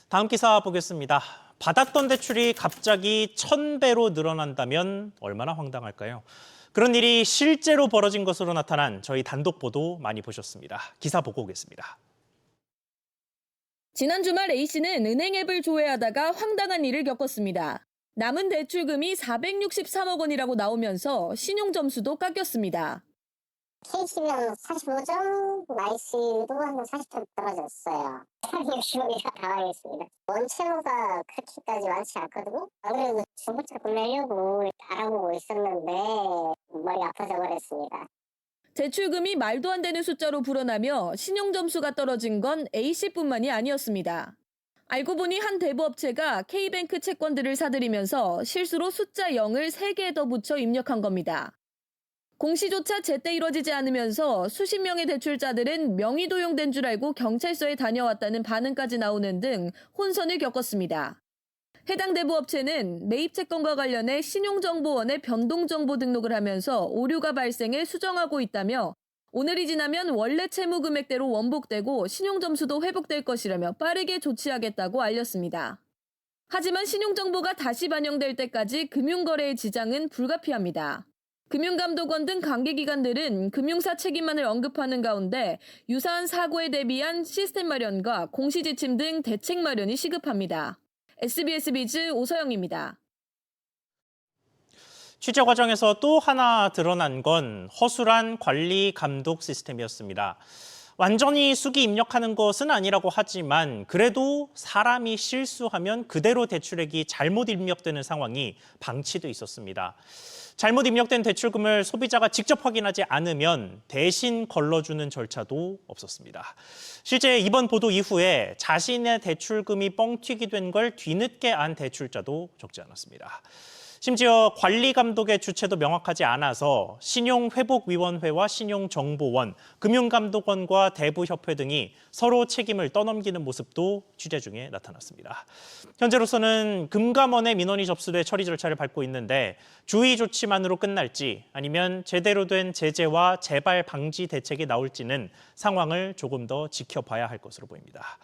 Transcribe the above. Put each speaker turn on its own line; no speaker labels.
다음 기사 보겠습니다. 받았던 대출이 갑자기 1000배로 늘어난다면 얼마나 황당할까요? 그런 일이 실제로 벌어진 것으로 나타난 저희 단독 보도 많이 보셨습니다. 기사 보고 오겠습니다.
지난 주말 A씨는 은행 앱을 조회하다가 황당한 일을 겪었습니다. 남은 대출금이 463억 원이라고 나오면서 신용점수도 깎였습니다.
K시면 45점, 나이스도 한 40점 떨어졌어요. 360억이라 당황했습니다. 원채무가 그렇게까지 많지 않거든요. 안 그래도 중고차 구매하려고 알아보고 있었는데 머리 아파져 버렸습니다.
대출금이 말도 안 되는 숫자로 불어나며 신용점수가 떨어진 건 A씨뿐만이 아니었습니다. 알고 보니 한 대부업체가 K뱅크 채권들을 사들이면서 실수로 숫자 0을 3개 더 붙여 입력한 겁니다. 공시조차 제때 이뤄지지 않으면서 수십 명의 대출자들은 명의 도용된 줄 알고 경찰서에 다녀왔다는 반응까지 나오는 등 혼선을 겪었습니다. 해당 대부업체는 매입 채권과 관련해 신용정보원에 변동정보 등록을 하면서 오류가 발생해 수정하고 있다며 오늘이 지나면 원래 채무 금액대로 원복되고 신용점수도 회복될 것이라며 빠르게 조치하겠다고 알렸습니다. 하지만 신용정보가 다시 반영될 때까지 금융거래의 지장은 불가피합니다. 금융감독원 등 관계기관들은 금융사 책임만을 언급하는 가운데 유사한 사고에 대비한 시스템 마련과 공시지침 등 대책 마련이 시급합니다. SBS 비즈 오서영입니다.
취재 과정에서 또 하나 드러난 건 허술한 관리 감독 시스템이었습니다. 완전히 수기 입력하는 것은 아니라고 하지만 그래도 사람이 실수하면 그대로 대출액이 잘못 입력되는 상황이 방치돼 있었습니다. 잘못 입력된 대출금을 소비자가 직접 확인하지 않으면 대신 걸러주는 절차도 없었습니다. 실제 이번 보도 이후에 자신의 대출금이 뻥튀기 된 걸 뒤늦게 안 대출자도 적지 않았습니다. 심지어 관리 감독의 주체도 명확하지 않아서 신용회복위원회와 신용정보원, 금융감독원과 대부협회 등이 서로 책임을 떠넘기는 모습도 취재 중에 나타났습니다. 현재로서는 금감원의 민원이 접수돼 처리 절차를 밟고 있는데 주의 조치만으로 끝날지 아니면 제대로 된 제재와 재발 방지 대책이 나올지는 상황을 조금 더 지켜봐야 할 것으로 보입니다.